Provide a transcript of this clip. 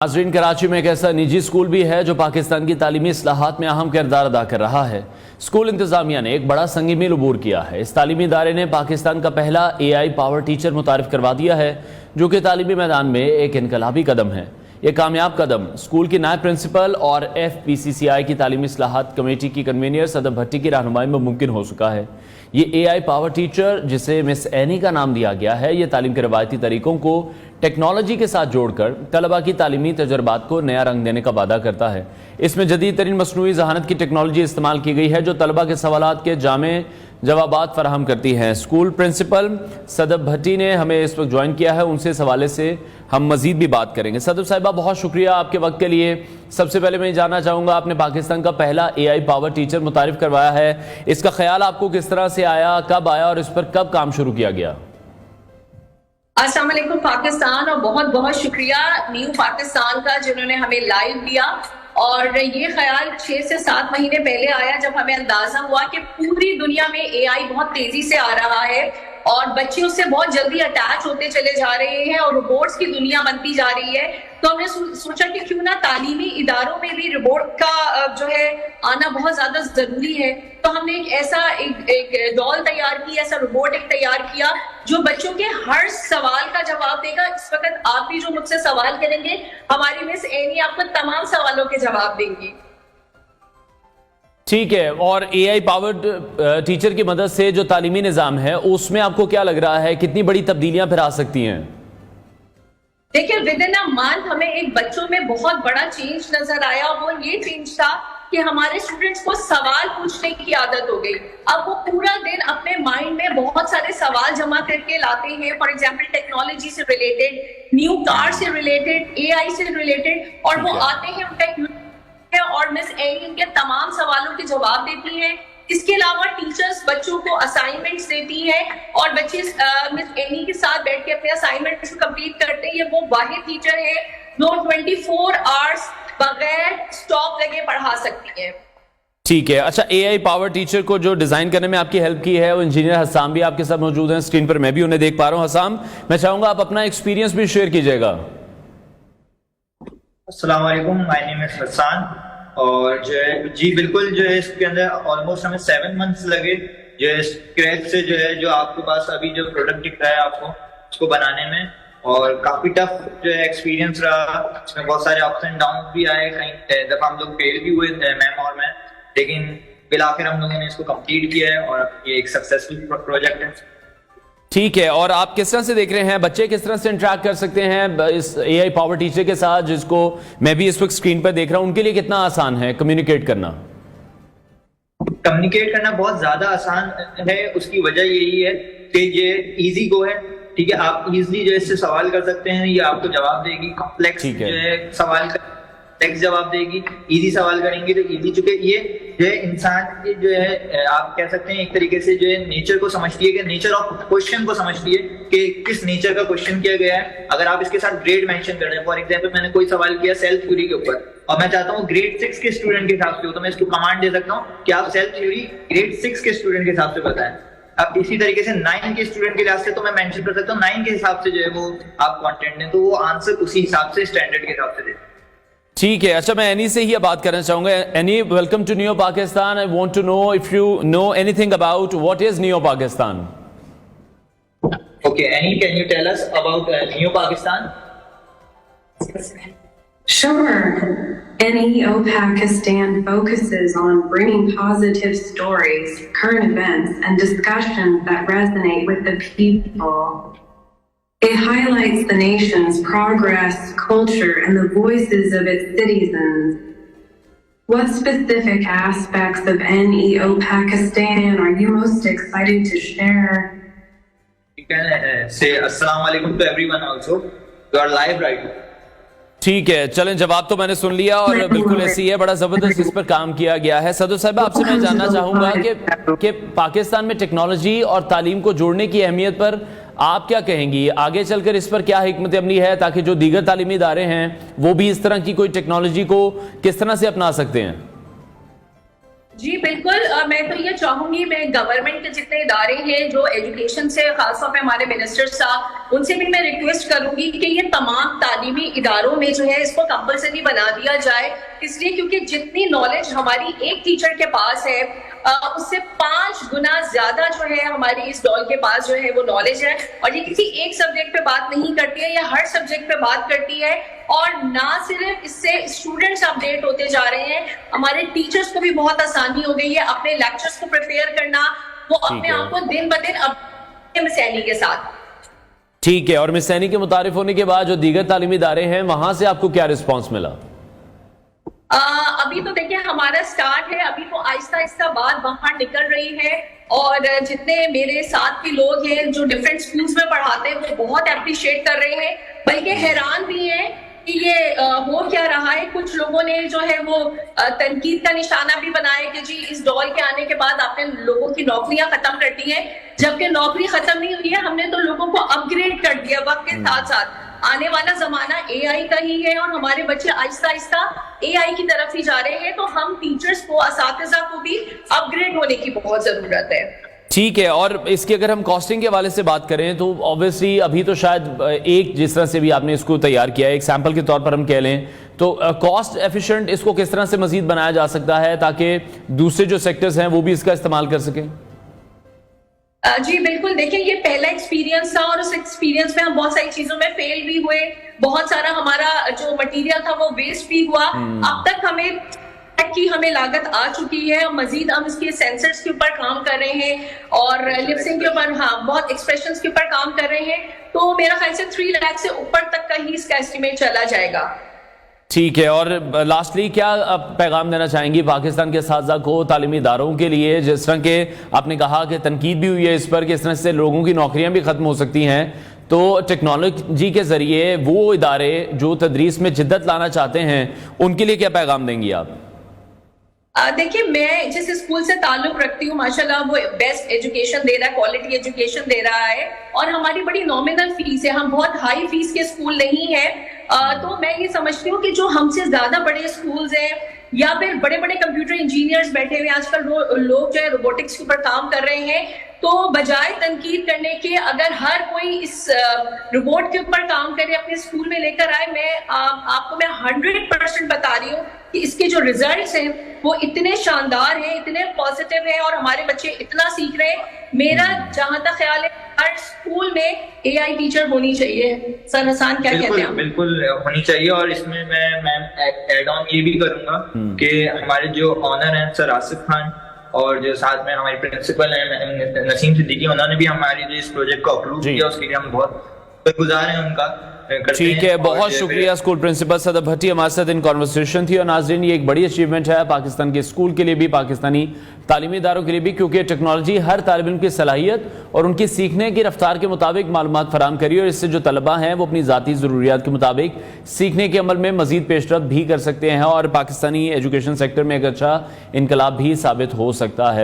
ناظرین، کراچی میں ایک ایسا نجی اسکول بھی ہے جو پاکستان کی تعلیمی اصلاحات میں اہم کردار ادا کر رہا ہے۔ اسکول انتظامیہ نے ایک بڑا سنگ میل عبور کیا ہے۔ اس تعلیمی ادارے نے پاکستان کا پہلا AI پاور ٹیچر متعارف کروا دیا ہے، جو کہ تعلیمی میدان میں ایک انقلابی قدم ہے۔ یہ کامیاب قدم اسکول کی نائب پرنسپل اور FPCCI کی تعلیمی اصلاحات کمیٹی کی کنوینر صدب بھٹی کی رہنمائی میں ممکن ہو سکا ہے۔ یہ AI پاور ٹیچر، جسے مس اینی کا نام دیا گیا ہے، یہ تعلیم کے روایتی طریقوں کو ٹیکنالوجی کے ساتھ جوڑ کر طلبہ کی تعلیمی تجربات کو نیا رنگ دینے کا وعدہ کرتا ہے۔ اس میں جدید ترین مصنوعی ذہانت کی ٹیکنالوجی استعمال کی گئی ہے، جو طلبہ کے سوالات کے جامع جوابات فراہم کرتی ہیں۔ اسکول پرنسپل صدب بھٹی نے ہمیں اس وقت جوائن کیا ہے، ان سے اس حوالے سے ہم مزید بھی بات کریں گے۔ صدب صاحبہ، بہت شکریہ آپ کے وقت کے لیے۔ سب سے پہلے میں یہ جاننا چاہوں گا، آپ نے پاکستان کا پہلا AI پاور ٹیچر متعارف کروایا ہے، اس کا خیال آپ کو کس طرح سے آیا، کب آیا اور اس پر کب کام شروع کیا گیا؟ السلام علیکم پاکستان، اور بہت بہت شکریہ نیو پاکستان کا جنہوں نے ہمیں لائیو لیا۔ اور یہ خیال 6 سے 7 مہینے پہلے آیا، جب ہمیں اندازہ ہوا کہ پوری دنیا میں AI بہت تیزی سے آ رہا ہے اور بچے اس سے بہت جلدی اٹیچ ہوتے چلے جا رہے ہیں اور روبوٹس کی دنیا بنتی جا رہی ہے۔ تو ہم نے سوچا کہ کیوں نہ تعلیمی اداروں میں بھی روبوٹ کا جو ہے آنا بہت زیادہ ضروری ہے۔ تو ہم نے ایک ڈال تیار کی، ایسا روبوٹ ایک تیار کیا جو بچوں کے ہر سوال کا جواب دے گا۔ اس وقت آپ بھی جو مجھ سے سوال کریں گے، ہماری مس اینی آپ کو تمام سوالوں کے جواب دیں گی۔ ٹھیک ہے، اور AI پاورڈ ٹیچر کی مدد سے جو تعلیمی نظام ہے، اس میں آپ کو کیا لگ رہا ہے، کتنی بڑی تبدیلیاں پھر آ سکتی ہیں؟ دیکھیں، ود ان اے منتھ ہمیں ایک بچوں میں بہت بڑا چینج نظر آیا۔ وہ یہ چینج تھا کہ ہمارے اسٹوڈنٹس کو سوال پوچھنے کی عادت ہو گئی۔ اب وہ پورا دن اپنے مائنڈ میں بہت سارے سوال جمع کر کے لاتے ہیں، فار ایگزامپل ٹیکنالوجی سے ریلیٹڈ، نیو کار سے ریلیٹڈ، AI سے ریلیٹڈ، اور وہ آتے ہیں، ان کا اور مس اینی ان کے تمام سوالوں کے جواب دیتی ہیں۔ اس کے علاوہ ٹیچرز بچوں کو اسائنمنٹس دیتی ہیں اور بچے مس اینی کے ساتھ بیٹھ کے اپنے اسائنمنٹس کمپلیٹ کرتے ہیں۔ یہ وہ واحد ٹیچر ہے جو 24 آورس بغیر سٹاپ لگے پڑھا سکتی ہے۔ ٹھیک ہے، اچھا، AI پاور ٹیچر کو جو ڈیزائن کرنے میں آپ کی ہیلپ کی ہے، وہ انجینئر حسام بھی آپ کے ساتھ موجود ہیں اسکرین پر، میں بھی انہیں دیکھ پا رہا ہوں۔ حسام، میں چاہوں گا آپ اپنا ایکسپیرینس بھی شیئر کیجئے گا۔ السلام علیکم، مائی نیم از حسان، اور جو ہے جی بالکل، جو ہے اس کے اندر آلموسٹ ہمیں 7 منتھس لگے، جو ہے اسکریچ سے جو ہے جو آپ کے پاس ابھی جو پروڈکٹ دکھ رہا ہے آپ کو، اس کو بنانے میں، اور کافی ٹف جو ہے ایکسپیرینس رہا۔ اس میں بہت سارے اپس اینڈ ڈاؤن بھی آئے، کہیں دفعہ ہم لوگ فیل بھی ہوئے تھے، میم اور میں، لیکن بالآخر ہم لوگوں نے اس کو کمپلیٹ کیا ہے اور یہ ایک سکسیسفل پروجیکٹ ہے۔ ٹھیک ہے، اور آپ کس طرح سے دیکھ رہے ہیں، بچے کس طرح سے انٹریکٹ کر سکتے ہیں اس AI پاور ٹیچر کے ساتھ، جس کو میں بھی اس وقت اسکرین پر دیکھ رہا ہوں، ان کے لیے کتنا آسان ہے کمیونیکیٹ کرنا؟ کمیونیکیٹ کرنا بہت زیادہ آسان ہے۔ اس کی وجہ یہی ہے کہ یہ ایزی گو ہے، ٹھیک ہے، آپ ایزلی جو اس سے سوال کر سکتے ہیں، یہ آپ کو جواب دے گی۔ کمپلیکس جو ہے سوال جواب دے گی، ایزی سوال کریں گے تو ایزی، چونکہ یہ جو ہے انسان کی جو ہے آپ کہہ سکتے ہیں ایک طریقے سے جو ہے نیچر کو سمجھتی ہے، کہ نیچر آف کوشچن کو سمجھتی ہے کہ کس نیچر کا کوشچن کیا گیا ہے۔ اگر آپ اس کے ساتھ گریڈ مینشن کر رہے ہیں، فار ایگزامپل میں نے کوئی سوال کیا سیلف تھیوری کے اوپر، اور میں چاہتا ہوں گریڈ 6 کے اسٹوڈنٹ کے حساب سے ہو، تو میں اس کو کمانڈ دے سکتا ہوں کہ آپ سیلف تھیوری گریڈ 6 کے اسٹوڈنٹ کے حساب سے بتائیں۔ اب اسی طریقے سے 9 کے اسٹوڈنٹ کے لحاظ سے تو میں مینشن کر سکتا ہوں 9 کے حساب سے جو ہے وہ آپ کانٹینٹ دیں، تو وہ آنسر اسی حساب سے اسٹینڈرڈ کے حساب سے دیں۔ ٹھیک ہے، اچھا، میں اینی سے ہی بات کرنا چاہوں گا۔ Annie, welcome to new Pakistan. I want to know of you know anything about what is new Pakistan. Okay, Annie, can you tell us about Neo Pakistan? Sure. NEO Pakistan focuses on bringing positive stories, current events, and discussions that resonate with the people. It highlights the nation's progress, culture, and the voices of its citizens. What specific aspects of NEO Pakistan are you most excited to share? You can say Assalamu alaikum to everyone also. You are live right now. ٹھیک ہے، چلیں، جواب تو میں نے سن لیا اور بالکل ایسی ہے، بڑا زبردست اس پر کام کیا گیا ہے۔ صدر صاحب، آپ سے میں جاننا چاہوں گا کہ پاکستان میں ٹیکنالوجی اور تعلیم کو جوڑنے کی اہمیت پر آپ کیا کہیں گی؟ آگے چل کر اس پر کیا حکمت عملی ہے تاکہ جو دیگر تعلیمی ادارے ہیں وہ بھی اس طرح کی کوئی ٹیکنالوجی کو کس طرح سے اپنا سکتے ہیں؟ جی بالکل، میں تو یہ چاہوں گی، میں گورنمنٹ کے جتنے ادارے ہیں جو ایجوکیشن سے، خاص طور پہ ہمارے منسٹر صاحب، ان سے بھی میں ریکویسٹ کروں گی کہ یہ تمام تعلیمی اداروں میں جو ہے اس کو کمپلسری بنا دیا جائے، اس لیے کیونکہ جتنی نالج ہماری ایک ٹیچر کے پاس ہے اس سے 5 گنا زیادہ جو ہے ہماری اس ڈال کے پاس جو ہے وہ نالج ہے، اور یہ کسی ایک سبجیکٹ پہ بات نہیں کرتی ہے، یہ ہر سبجیکٹ پہ بات کرتی ہے، اور نہ صرف اس سے اسٹوڈنٹس اپڈیٹ ہوتے جا رہے ہیں، ہمارے ٹیچرز کو بھی بہت آسانی ہو گئی ہے اپنے لیکچرز کو پریپیئر کرنا، وہ اپنے آپ کو دن بدن مس اینی کے ساتھ۔ ٹھیک ہے، اور مس اینی کے متعارف ہونے کے بعد جو دیگر تعلیمی ادارے ہیں وہاں سے آپ کو کیا رسپانس ملا؟ ابھی تو دیکھیں ہمارا سٹارٹ ہے، ابھی تو آہستہ آہستہ بات باہر نکل رہی ہے، اور جتنے میرے ساتھ کے لوگ ہیں جو ڈفرینٹ اسکولز میں پڑھاتے ہیں وہ بہت اپریشیٹ کر رہے ہیں، بلکہ حیران بھی ہیں کہ یہ ہو کیا رہا ہے۔ کچھ لوگوں نے جو ہے وہ تنقید کا نشانہ بھی بنایا کہ جی اس ڈال کے آنے کے بعد آپ نے لوگوں کی نوکریاں ختم کر دی ہیں، جبکہ نوکری ختم نہیں ہوئی ہے، ہم نے تو لوگوں کو اپ گریڈ کر دیا وقت کے ساتھ ساتھ۔ آنے والا زمانہ اے آئی کا ہی ہے، اور ہمارے بچے آہستہ آہستہ اے آئی کی طرف ہی جا رہے ہیں، تو ہم ٹیچرز کو، اساتذہ کو بھی اپ گریڈ ہونے کی بہت ضرورت ہے۔ ٹھیک ہے، اور اس کی اگر ہم کاسٹنگ کے حوالے سے بات کریں تو obviously ابھی تو شاید ایک جس طرح سے بھی آپ نے اس کو تیار کیا ہے، ایک سیمپل کے طور پر ہم کہہ لیں تو کاسٹ ایفیشینٹ اس کو کس طرح سے مزید بنایا جا سکتا ہے تاکہ دوسرے جو سیکٹرز ہیں وہ بھی اس کا استعمال کر سکیں؟ جی بالکل، دیکھیں یہ پہلا ایکسپیرینس تھا، اور اس ایکسپیرینس میں ہم بہت ساری چیزوں میں فیل بھی ہوئے، بہت سارا ہمارا جو مٹیریل تھا وہ ویسٹ بھی ہوا۔ اب تک ہمیں لاگت آ چکی ہے، مزید ہم اس کے سینسرز کے اوپر کام کر رہے ہیں، اور لپسنگ کے اوپر بہت ایکسپریشنز کے اوپر کام کر رہے ہیں، تو میرا خیال سے 3 لاکھ سے اوپر تک کا ہی اس کا ایسٹیمیٹ چلا جائے گا۔ ٹھیک ہے، اور لاسٹلی کیا پیغام دینا چاہیں گی پاکستان کے اساتذہ کو، تعلیمی اداروں کے لیے، جس طرح کہ آپ نے کہا کہ تنقید بھی ہوئی ہے اس پر کہ اس طرح سے لوگوں کی نوکریاں بھی ختم ہو سکتی ہیں، تو ٹیکنالوجی کے ذریعے وہ ادارے جو تدریس میں جدت لانا چاہتے ہیں ان کے لیے کیا پیغام دیں گی آپ؟ دیکھیے میں جس اسکول سے تعلق رکھتی ہوں ماشاءاللہ وہ بیسٹ ایجوکیشن دے رہا ہے، کوالٹی ایجوکیشن دے رہا ہے، اور ہماری بڑی نامنل فیس ہے، ہم بہت ہائی فیس کے اسکول نہیں ہیں، تو میں یہ سمجھتی ہوں کہ جو ہم سے زیادہ بڑے اسکولز ہیں یا پھر بڑے بڑے کمپیوٹر انجینئرز بیٹھے ہوئے، آج کل لوگ جو ہے روبوٹکس کے اوپر کام کر رہے ہیں، تو بجائے تنقید کرنے کے اگر ہر کوئی اس روبوٹ کے اوپر کام کرے، اپنے اسکول میں لے کر آئے، میں آپ کو 100% بتا رہی ہوں کہ اس کے جو ریزلٹس ہیں وہ اتنے شاندار ہیں، اتنے پازیٹیو ہیں، اور ہمارے بچے اتنا سیکھ رہے ہیں۔ میرا جہاں تک خیال ہے ہر اسکول میں اے آئی ٹیچر ہونی چاہیے۔ سر حسان کیا کہتے ہیں؟ بالکل ہونی چاہیے، اور اس میں میں ایڈ آن یہ بھی کروں گا کہ ہمارے جو آنر ہیں سر آصف خان، اور جو ساتھ میں ہماری پرنسپل ہیں نسیم صدیقی، انہوں نے بھی ہماری جو اس پروجیکٹ کو اپروو کیا، اس کے لیے ہم بہت گزار ہیں ان کا۔ ٹھیک ہے، بہت شکریہ اسکول پرنسپل صدر بھٹی، ہمارے ساتھ ان کنورسیشن تھی۔ اور ناظرین یہ ایک بڑی اچیومنٹ ہے پاکستان کے اسکول کے لیے بھی، پاکستانی تعلیمی اداروں کے لیے بھی، کیونکہ ٹیکنالوجی ہر طالب علم کی صلاحیت اور ان کی سیکھنے کی رفتار کے مطابق معلومات فراہم کری، اور اس سے جو طلبہ ہیں وہ اپنی ذاتی ضروریات کے مطابق سیکھنے کے عمل میں مزید پیش رفت بھی کر سکتے ہیں، اور پاکستانی ایجوکیشن سیکٹر میں ایک اچھا انقلاب بھی ثابت ہو سکتا ہے۔